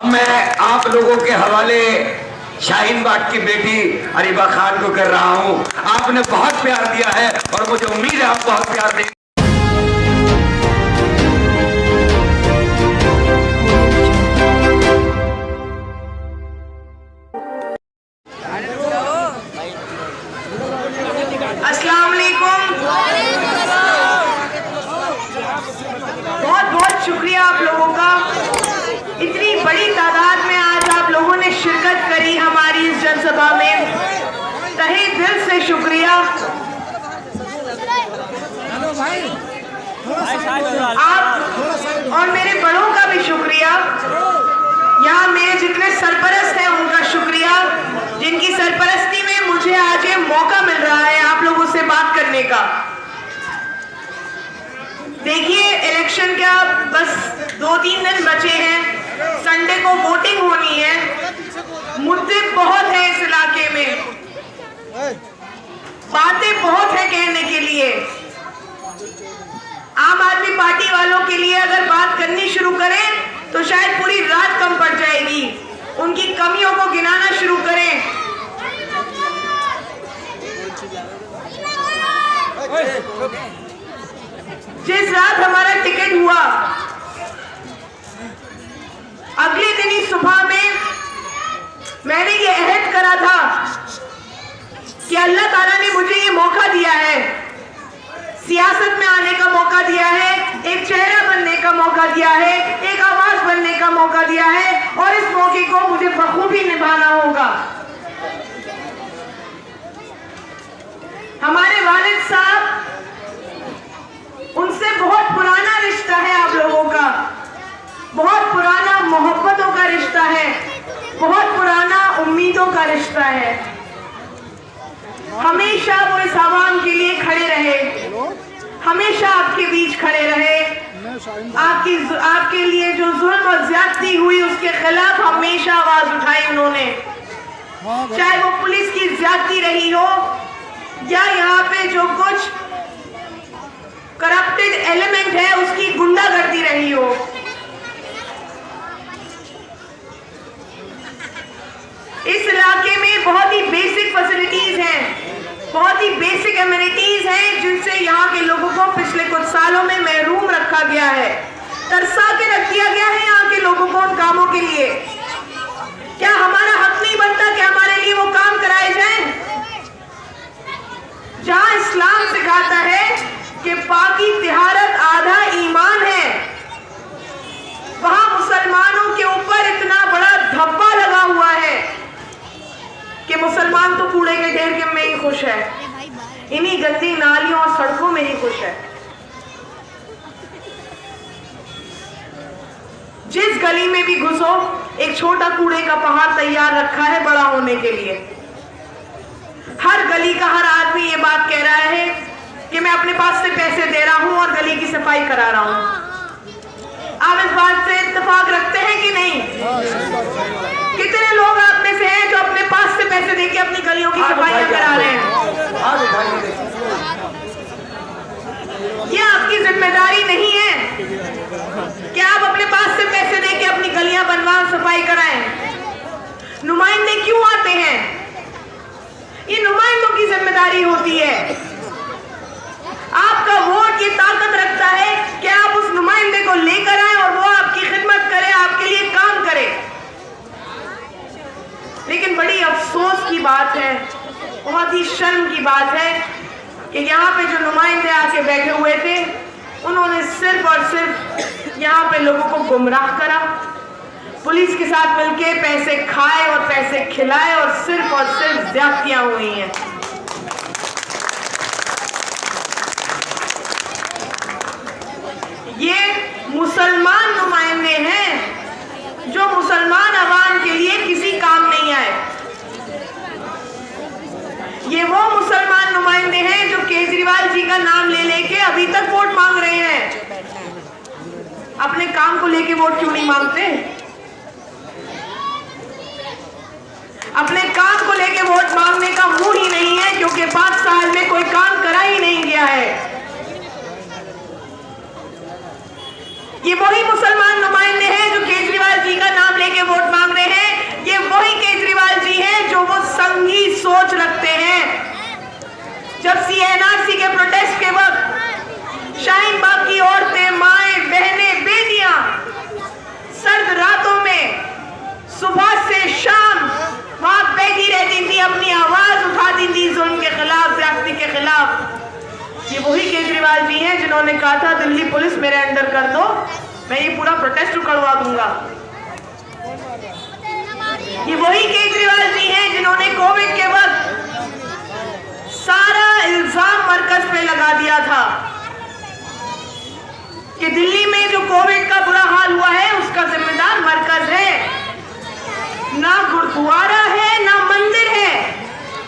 मैं आप लोगों के हवाले शाहीन बाग की बेटी अरीबा खान को कर रहा हूं। आपने बहुत प्यार दिया है और मुझे उम्मीद है आप बहुत प्यार देंगे। अस्सलाम वालेकुम। बहुत बहुत शुक्रिया आप लोगों का, इतनी बड़ी तादाद में आज आप लोगों ने शिरकत करी हमारी इस जनसभा में, तहे दिल से शुक्रिया। आप और मेरे बड़ों का भी शुक्रिया, यहाँ मेरे जितने सरपरस्त हैं उनका शुक्रिया, जिनकी सरपरस्ती में मुझे आज ये मौका मिल रहा है आप लोगों से बात करने का। देखिए, इलेक्शन का बस 2-3 दिन बचे हैं, संडे को वोटिंग होनी है। मुद्दे बहुत हैं इस इलाके में, बातें बहुत है कहने के लिए। आम आदमी पार्टी वालों के लिए अगर बात करनी शुरू करें तो शायद पूरी रात कम पड़ जाएगी। उनकी कमियों को गिनाना शुरू करें। जिस रात हमारा टिकट हुआ, अगले दिन ही सुबह में मैंने ये अहद करा था कि अल्लाह ताला ने मुझे ये मौका दिया है, सियासत में आने का मौका दिया है, एक चेहरा बनने का मौका दिया है, एक आवाज बनने का मौका दिया है, और इस मौके को मुझे बखूबी निभाना होगा। हमारे वालिद साहब, उनसे बहुत पुराना रिश्ता है आप लोगों का, बहुत पुराना मोहब्बतों का रिश्ता है, बहुत पुराना उम्मीदों का रिश्ता है। हमेशा वो इस आवाम के लिए खड़े रहे, हमेशा आपके बीच खड़े रहे। आपके लिए जो जुल्म और ज्यादती हुई उसके खिलाफ हमेशा आवाज उठाई उन्होंने, चाहे वो पुलिस की ज्यादती रही हो या यहाँ पे जो कुछ करप्टेड एलिमेंट है उसकी गुंडागर्दी रही हो। इस इलाके में बहुत ही बेसिक फैसिलिटीज हैं, बहुत ही बेसिक एमिनिटीज हैं, जिनसे यहाँ के लोगों को पिछले कुछ सालों में महरूम रखा गया है, तरसा के रख दिया गया है यहाँ के लोगों को उन कामों के लिए। क्या हमारा हक नहीं बनता कि हमारे लिए वो काम कराए जाएं? जहाँ इस्लाम सिखाता है कि पाकी तिहारत आधा ईमान है, वहां मुसलमानों के ऊपर इतना बड़ा धब्बा लगा हुआ है कि मुसलमान तो कूड़े के ढेर के में ही खुश है, इन्हीं गंदी नालियों और सड़कों में ही खुश है। जिस गली में भी घुसो एक छोटा कूड़े का पहाड़ तैयार रखा है बड़ा होने के लिए। हर गली का हर आदमी ये बात कह रहा है कि मैं अपने पास से पैसे दे रहा हूं और गली की सफाई करा रहा हूं। आप इस बात से इत्तेफाक रखते हैं कि नहीं? कितने लोग आप में से हैं जो अपने पास से पैसे देके अपनी गलियों की सफाई करा रहे हैं? ये आपकी जिम्मेदारी नहीं है कि आप अपने पास से पैसे देके अपनी गलियां बनवा सफाई कराएं। नुमाइंदे क्यों आते हैं? ये नुमाइंदों की जिम्मेदारी होती है। आपका वोट ये ताकत रखता है कि आप उस नुमाइंदे को लेकर आए और वो आपकी खिदमत करे, आपके लिए काम करे। लेकिन बड़ी अफसोस की बात है, बहुत ही शर्म की बात है कि यहाँ पे जो नुमाइंदे आके बैठे हुए थे, उन्होंने सिर्फ और सिर्फ यहाँ पे लोगों को गुमराह करा, पुलिस के साथ मिलके पैसे खाए और पैसे खिलाए और सिर्फ ज्यादतियां हुई हैं। ये मुसलमान नुमाइंदे हैं जो मुसलमान अवाम के लिए किसी काम नहीं आए। ये वो मुसलमान नुमाइंदे हैं जो केजरीवाल जी का नाम ले लेके अभी तक वोट मांग रहे हैं। अपने काम को लेके वोट क्यों नहीं मांगते? अपने काम को लेके वोट मांगने का मुंह ही नहीं है, क्योंकि 5 साल में कोई काम करा ही नहीं गया है। ये वही मुसलमान नुमाइंदे हैं जो केजरीवाल जी का नाम लेके वोट केजरीवाल जी हैं जिन्होंने कहा था दिल्ली पुलिस मेरे अंडर कर दो, मैं ये पूरा प्रोटेस्ट उकड़वा दूंगा। ये वही केजरीवाल जी हैं जिन्होंने कोविड के वक्त सारा इल्जाम मरकज पे लगा दिया था कि दिल्ली में जो कोविड का बुरा हाल हुआ है उसका जिम्मेदार मरकज है। ना गुरुद्वारा है ना मंदिर है,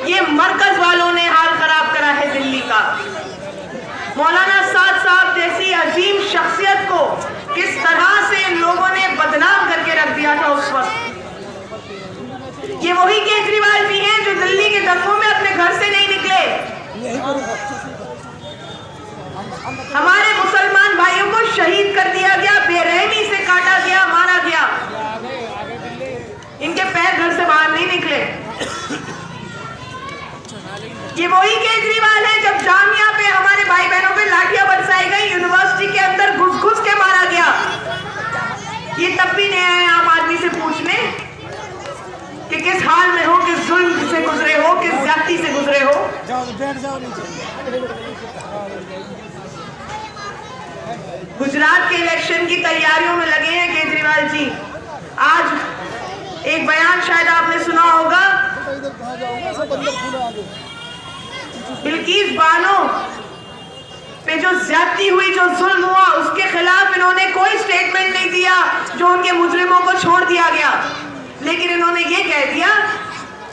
ये मरकज वालों ने हाल खराब करा है दिल्ली का। मौलाना साद साहब जैसी अजीम शख्सियत को किस तरह से इन लोगों ने बदनाम करके रख दिया था उस वक्त। ये वही केजरीवाल जी हैं जो दिल्ली के दंगों में अपने घर से नहीं निकले। हमारे मुसलमान भाइयों को शहीद कर दिया गया, बेरहमी से काटा गया, मारा गया, इनके पैर घर से बाहर नहीं निकले। ये वही केजरीवाल है जब जामिया पे हमारे भाई बहनों पे लाठियां बरसाई गई, यूनिवर्सिटी के अंदर घुस घुस के मारा गया, ये तब भी नहीं आए आम आदमी से पूछने कि किस हाल में हो, किस जुल्म से गुजरे हो, किस ज्यादती से गुजरे हो। गुजरात के इलेक्शन की तैयारियों में लगे हैं केजरीवाल जी। आज एक बयान शायद आपने सुना होगा, बिल्किस बानो पे जो ज्यादती हुई, जो जुल्म हुआ, उसके खिलाफ इन्होंने कोई स्टेटमेंट नहीं दिया, जो उनके मुजरिमों को छोड़ दिया गया। लेकिन इन्होंने ये कह दिया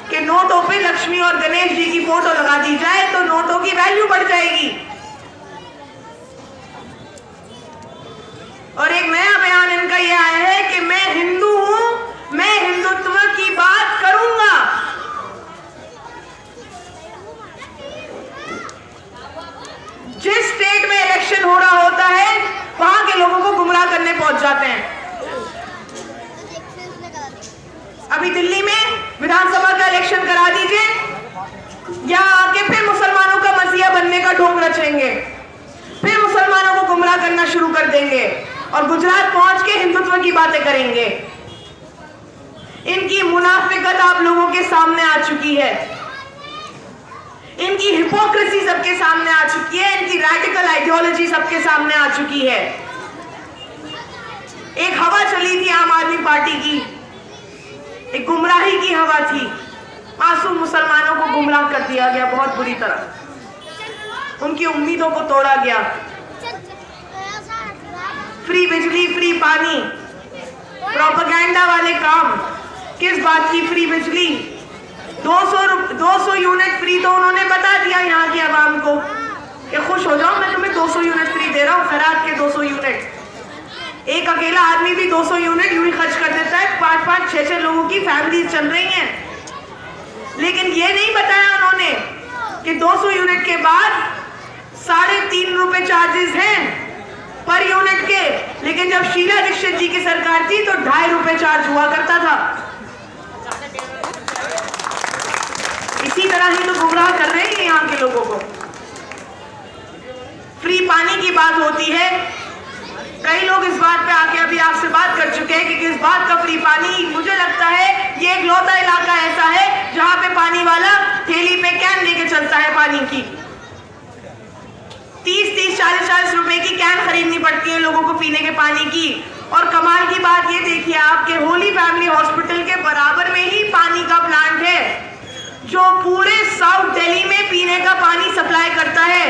कि नोटों पे लक्ष्मी और गणेश जी की फोटो लगा दी जाए तो नोटों की वैल्यू बढ़ जाएगी। और एक नया बयान इनका यह आया है कि मैं हिंदू हूं, मैं हिंदुत्व की बात करूंगा। जिस स्टेट में इलेक्शन हो रहा होता है वहां के लोगों को गुमराह करने पहुंच जाते हैं। अभी दिल्ली में विधानसभा का इलेक्शन करा दीजिए, या आके फिर मुसलमानों का मसीहा बनने का ढोंग रचेंगे, फिर मुसलमानों को गुमराह करना शुरू कर देंगे और गुजरात पहुंच के हिंदुत्व की बातें करेंगे। इनकी मुनाफिकत आप लोगों के सामने आ चुकी है, इनकी हिपोक्रेसी सबके सामने आ चुकी है, इनकी रैडिकल आइडियोलॉजी सबके सामने आ चुकी है। एक हवा चली थी आम आदमी पार्टी की, एक गुमराही की हवा थी, मासूम मुसलमानों को गुमराह कर दिया गया बहुत बुरी तरह, उनकी उम्मीदों को तोड़ा गया। फ्री बिजली, फ्री पानी, प्रोपेगेंडा वाले काम। किस बात की फ्री बिजली? 200 यूनिट फ्री तो उन्होंने बता दिया यहाँ की आवाम को कि खुश हो जाओ, मैं तुम्हें 200 यूनिट फ्री दे रहा हूँ, खैरात के 200 यूनिट। एक अकेला आदमी भी 200 यूनिट यूं ही खर्च कर देता है, 5-5, 6-6 लोगों की फैमिली चल रही हैं। लेकिन ये नहीं बताया उन्होंने कि 200 यूनिट के बाद 3.5 रुपए चार्जेस हैं पर यूनिट के। लेकिन जब शीला दीक्षित जी की सरकार थी तो 2.5 रुपए चार्ज हुआ करता था। इसी तरह ही तो गुमराह कर रहे हैं यहाँ के लोगों को। फ्री पानी की बात होती है, कई लोग इस बात पे आके अभी आपसे बात कर चुके हैं कि किस बात का फ्री पानी। मुझे लगता है ये एक लौता इलाका ऐसा है जहां पे पानी वाला थैली पे कैन लेके चलता है पानी की। 30-30, 40-40 रुपए की कैन खरीदनी पड़ती है लोगों को पीने के पानी की। और कमाल की बात ये देखिए, आपके होली फैमिली हॉस्पिटल के बराबर में ही पानी का प्लांट है जो पूरे साउथ दिल्ली में पीने का पानी सप्लाई करता है।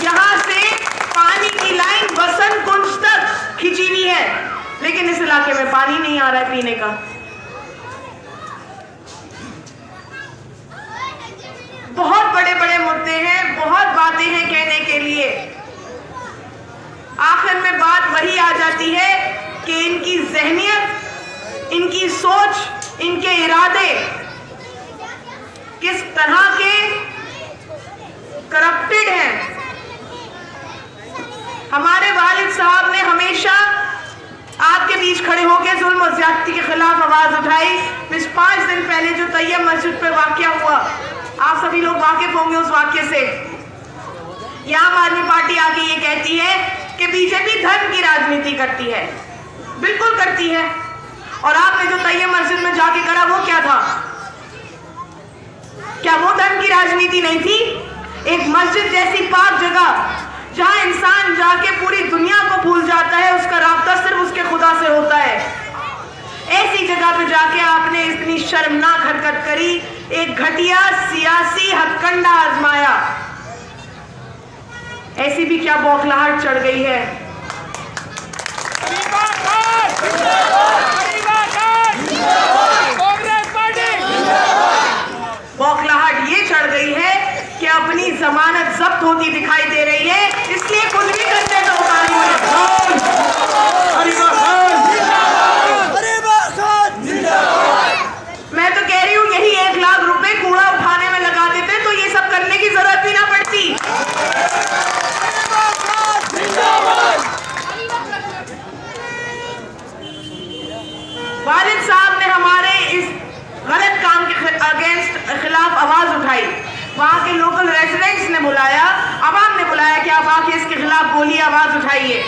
यहाँ से पानी की लाइन बसंत कुंज तक खिंची हुई है, लेकिन इस इलाके में पानी नहीं आ रहा है पीने का। बहुत बड़े बड़े मुद्दे हैं, बहुत बातें हैं कहने के लिए। आखिर में बात वही आ जाती है कि इनकी जहनियत, इनकी सोच, इनके इरादे किस तरह के करप्टेड हैं। हमारे वालिद साहब ने हमेशा आपके बीच खड़े होकर जुल्म और ज्यादती के खिलाफ आवाज उठाई। 5 दिन पहले जो तैयब मस्जिद पे वाकया हुआ, आप सभी लोग वाकिफ होंगे उस वाकये से। आम आदमी पार्टी आके ये कहती है कि बीजेपी धर्म की राजनीति करती है। बिल्कुल करती है। और आपने जो तैयब मस्जिद में जाके करा वो क्या था? क्या वो धर्म की राजनीति नहीं थी? एक मस्जिद जैसी पाक जगह जहां इंसान जाके पूरी दुनिया को भूल जाता है, उसका राब्ता सिर्फ उसके खुदा से होता है। ऐसी जगह पे जाके आपने इतनी शर्मनाक हरकत करी, एक घटिया सियासी हथकंडा आजमाया। ऐसी भी क्या बौखलाहट चढ़ गई है। बौखलाहट ये चढ़ गई है कि अपनी जमानत जब्त होती दिखाई दे रही है, इसलिए कुछ भी करने का उतारी मैं तो कह रही हूँ यही 1 लाख रुपए कूड़ा उठाने में लगा देते तो ये सब करने की जरूरत भी ना पड़ती। वालिद साहब ने हमारे इस गलत काम के अगेंस्ट खिलाफ आवाज उठाई। वहां के लोकल रेजिडेंट्स ने बुलाया, आवाम ने बुलाया कि आप आके इसके खिलाफ बोलिए, आवाज उठाइए।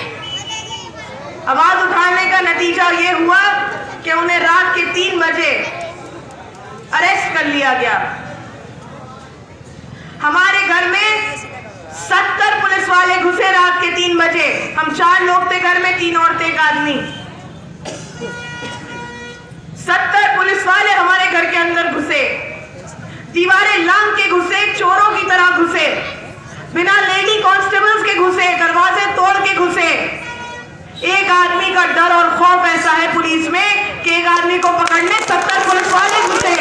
आवाज उठाने का नतीजा ये हुआ कि उन्हें रात के 3 बजे अरेस्ट कर लिया गया। हमारे घर में 70 पुलिस वाले घुसे रात के 3 बजे। हम 4 लोग थे घर में, 3 औरतें 1 आदमी। 70 पुलिस वाले हमारे घर के अंदर घुसे, दीवारें लांग के घुसे, चोरों की तरह घुसे, बिना लेडी कांस्टेबल्स के घुसे, दरवाजे तोड़ के घुसे। एक आदमी का डर और खौफ ऐसा है पुलिस में कि एक आदमी को पकड़ने 70 पुलिस वाले घुसे।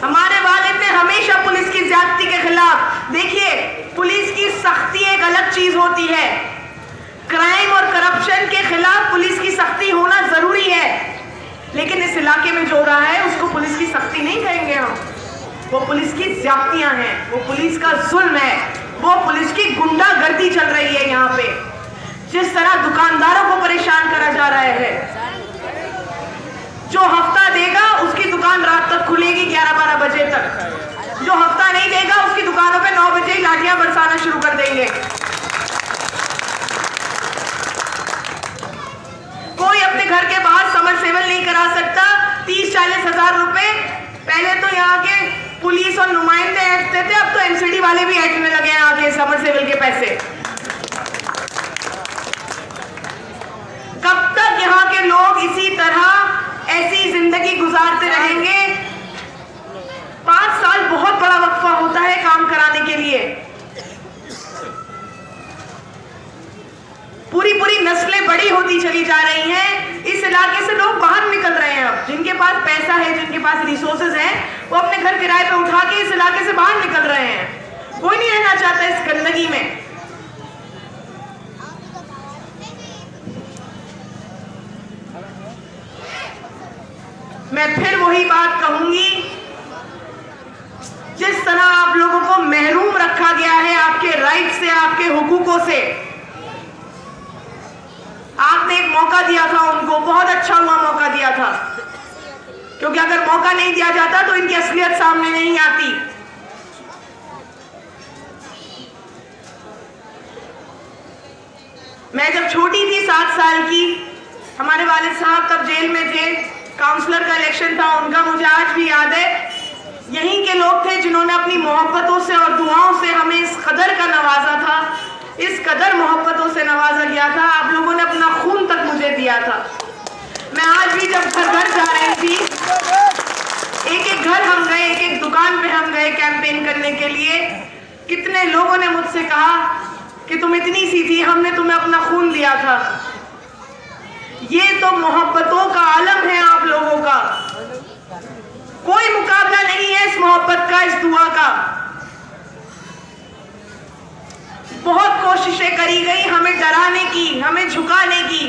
हमारे वालिद ने हमेशा पुलिस की ज्यादती के खिलाफ, देखिए पुलिस की सख्ती एक अलग चीज होती है, क्राइम और करप्शन के खिलाफ पुलिस की सख्ती होना जरूरी है, लेकिन इस इलाके में जो रहा है उसको पुलिस की सख्ती नहीं कहेंगे हम। वो पुलिस की ज्यादतियां हैं, वो पुलिस का जुल्म है, वो पुलिस की गुंडागर्दी चल रही है। यहाँ पे जिस तरह दुकानदारों को परेशान करा जा रहा है, जो हफ्ता देगा उसकी दुकान रात तक खुलेगी 11-12 बजे तक, जो हफ्ता नहीं देगा उसकी दुकानों पे 9 बजे लाठियां बरसाना शुरू कर देंगे। कोई अपने घर के बाहर समरसेबल नहीं करा सकता। 30-40 हजार रुपए पहले तो यहाँ के पुलिस और नुमाइंदे ऐंठते थे, अब तो एमसीडी वाले भी ऐंठने लगे हैं आके समरसेबल के पैसे। कब तक यहाँ के लोग इसी तरह ऐसी जिंदगी गुजारते रहेंगे? 5 साल बहुत बड़ा वक्फा होता है काम कराने के लिए। पूरी नस्लें बड़ी होती चली जा रही हैं। इस इलाके से लोग बाहर निकल रहे हैं। अब जिनके पास पैसा है, जिनके पास रिसोर्सेज हैं, वो अपने घर किराए पे उठा के इस इलाके से बाहर निकल रहे हैं। कोई नहीं रहना चाहता इस गंदगी में। मैं फिर वही बात कहूंगी, जिस तरह आप लोगों को महरूम रखा गया है आपके राइट से, आपके हुकूकों से। आपने एक मौका दिया था उनको, बहुत अच्छा हुआ मौका दिया था, क्योंकि अगर मौका नहीं दिया जाता तो इनकी असलियत सामने नहीं आती। मैं जब छोटी थी 7 साल की, हमारे वालिद साहब तब जेल में थे, काउंसलर का इलेक्शन था उनका, मुझे आज भी याद है। यहीं के लोग थे जिन्होंने अपनी मोहब्बतों से और दुआओं से हमें इस कदर का नवाजा था, इस कदर मोहब्बतों से नवाजा गया था। आप लोगों ने अपना खून तक मुझे दिया था। मैं आज भी जब घर घर जा रही थी, एक एक घर हम गए, एक एक दुकान पे हम गए कैंपेन करने के लिए। कितने लोगों ने मुझसे कहा कि तुम इतनी सी थी, हमने तुम्हें अपना खून दिया था। ये तो मोहब्बतों का आलम है आप लोगों का। कोई मुकाबला नहीं है इस मोहब्बत का, इस दुआ का। बहुत कोशिशें करी गई हमें डराने की, हमें झुकाने की।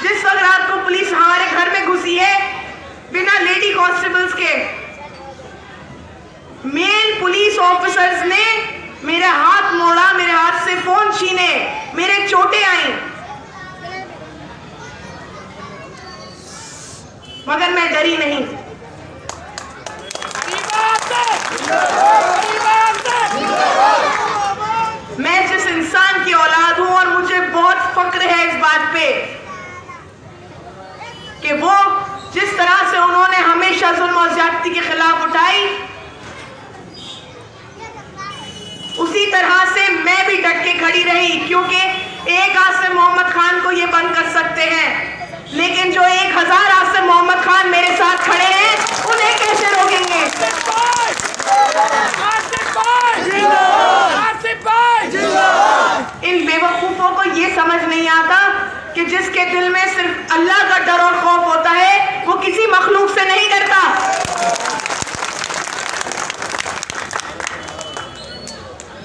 जिस वक्त रात को पुलिस हमारे घर में घुसी है बिना लेडी कांस्टेबल्स के, मेल पुलिस ऑफिसर्स ने मेरे हाथ मोड़ा, मेरे हाथ से फोन छीने, मेरे चोटें आई, मगर मैं डरी नहीं। मैं जिस इंसान की औलाद हूं और मुझे बहुत फक्र है इस बात पे कि भी डट के खड़ी रही, क्योंकि एक हाथ से मोहम्मद खान को ये बंद कर सकते हैं, लेकिन जो 1000 हाथ से मोहम्मद खान मेरे साथ खड़े हैं उन्हें कैसे रोकेंगे। इन बेवकूफों को ये समझ नहीं आता कि जिसके दिल में सिर्फ अल्लाह का डर और खौफ होता है वो किसी मखलूक से नहीं डरता।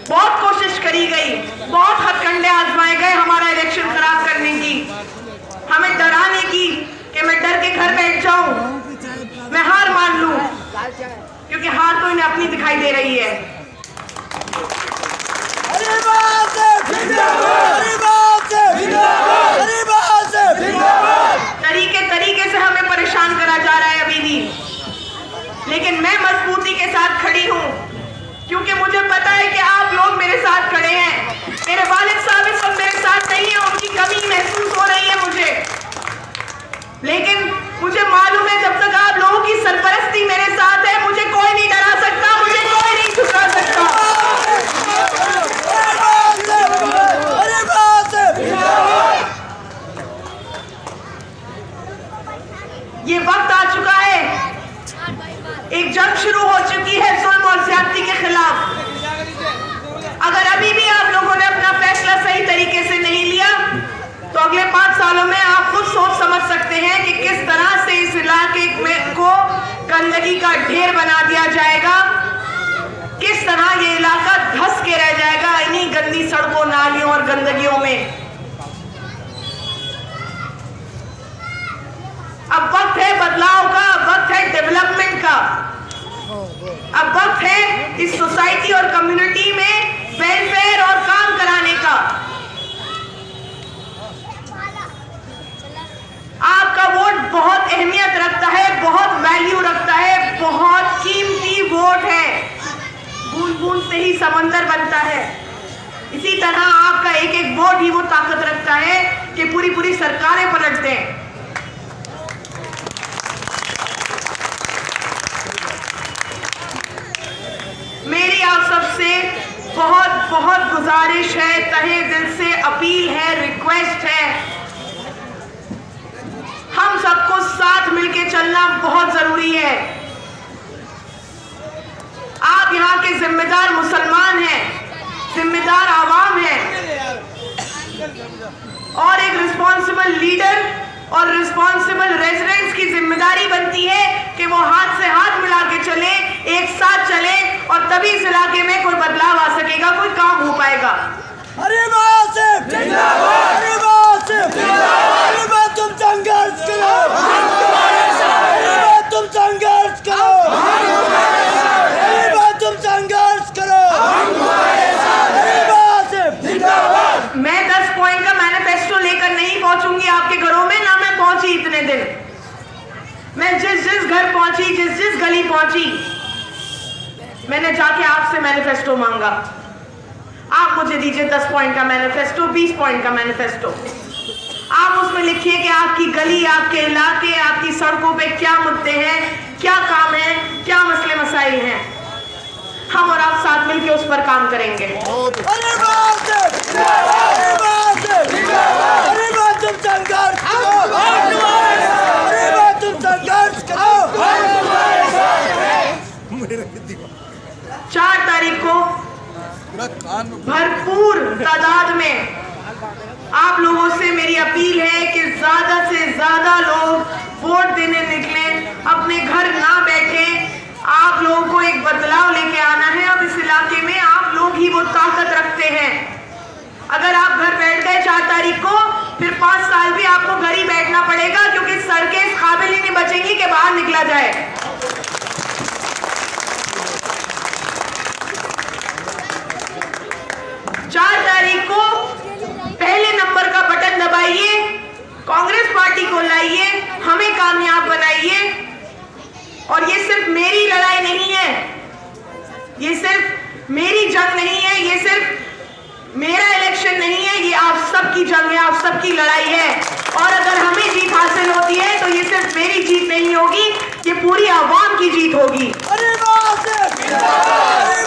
बहुत कोशिश करी गई, बहुत हथकंडे आजमाए गए हमारा इलेक्शन खराब करने की, हमें डराने की कि मैं डर के घर बैठ जाऊं, मैं हार मान लूं, क्योंकि हार तो इन्हें अपनी दिखाई दे रही है। तरीके से हमें परेशान करा जा रहा है अभी भी, लेकिन मैं मजबूती के साथ खड़ी हूं, क्योंकि मुझे पता है कि आप लोग मेरे साथ खड़े हैं। मेरे वालिद साहब इस वक्त मेरे साथ नहीं है, उनकी कमी महसूस हो रही है मुझे, लेकिन मुझे मालूम है जब तक आप लोगों की सरपरस्ती मेरे साथ है मुझे कोई नहीं डरा सकता, मुझे कोई नहीं झुका सकता। ये वक्त आ चुका है, एक जंग शुरू हो चुकी है जुल्म और ज्यादती के खिलाफ। अगर अभी भी आप लोगों ने अपना फैसला सही तरीके से नहीं लिया तो अगले 5 सालों में आप खुद सोच समझ सकते हैं कि किस तरह से इस इलाके को गंदगी का ढेर बना दिया जाएगा, किस तरह ये इलाका धंस के रह जाएगा इन्हीं गंदी सड़कों, नालियों और गंदगियों में। अब वक्त है बदलाव का, अब वक्त है डेवलपमेंट का, अब वक्त है इस सोसाइटी और कम्युनिटी में वेलफेयर और काम कराने का। आपका वोट बहुत अहमियत रखता है, बहुत वैल्यू रखता है, बहुत कीमती वोट है। बूंद बूंद से ही समंदर बनता है, इसी तरह आपका एक एक वोट ही वो ताकत रखता है कि पूरी पूरी सरकारें पलट दें। मेरी आप सबसे बहुत बहुत गुजारिश है, तहे दिल से अपील है, रिक्वेस्ट है, हम सबको साथ मिलके चलना बहुत जरूरी है। आप यहाँ के जिम्मेदार मुसलमान हैं, जिम्मेदार आवाम हैं, और एक रिस्पॉन्सिबल लीडर और रिस्पॉन्सिबल रेजिडेंट्स की जिम्मेदारी बनती है कि वो हाथ से हाथ मिला के चले, एक साथ चले, और तभी इस इलाके में कोई बदलाव आ सकेगा, कोई काम हो पाएगा। अरे बासिफ जिंदाबाद, अरे बासिफ जिंदाबाद, अरे बात तुम संघर्ष करो, अरे बात तुम संघर्ष करो, अरे बात तुम संघर्ष करो, अरे बासिफ जिंदाबाद। मैं 10 पॉइंट का मैनिफेस्टो लेकर नहीं पहुंचूंगी आपके घरों में, ना मैं पहुंची इतने दिन। मैं जिस जिस घर पहुंची, जिस जिस गली पहुंची, मैंने जाके आपसे मैनिफेस्टो मांगा। आप मुझे दीजिए 10 पॉइंट का मैनिफेस्टो, 20 पॉइंट का मैनिफेस्टो। आप उसमें लिखिए कि आपकी गली, आपके इलाके, आपकी सड़कों पे क्या मुद्दे हैं, क्या काम है, क्या मसले मसाइल हैं। हम और आप साथ मिलकर उस पर काम करेंगे। अरे बासिफ जिंदाबाद, अरे बासिफ जिंदाबाद, अरे बात तुम संघर्ष करो, अरे बात तुम संघर्ष करो। 4 तारीख को भरपूर तादाद में आप लोगों से मेरी अपील है कि ज्यादा से ज्यादा लोग वोट देने निकलें, अपने घर ना बैठें। आप लोगों को एक बदलाव लेके आना है। अब इस इलाके में आप लोग ही वो ताकत रखते हैं। अगर आप घर बैठ गए 4 तारीख को, फिर 5 साल भी आपको घर ही बैठना पड़ेगा, क्योंकि सड़कें इस काबिल ही नहीं बचेंगी कि बाहर निकला जाए। 4 तारीख को पहले नंबर का बटन दबाइए, कांग्रेस पार्टी को लाइए, हमें कामयाब बनाइए। और ये सिर्फ मेरी लड़ाई नहीं है, ये सिर्फ मेरी जंग नहीं है, ये सिर्फ मेरा इलेक्शन नहीं है, ये आप सबकी जंग है, आप सबकी लड़ाई है। और अगर हमें जीत हासिल होती है तो ये सिर्फ मेरी जीत नहीं होगी, ये पूरी आवाम की जीत होगी। अरे बासिफ जिंदाबाद, अरे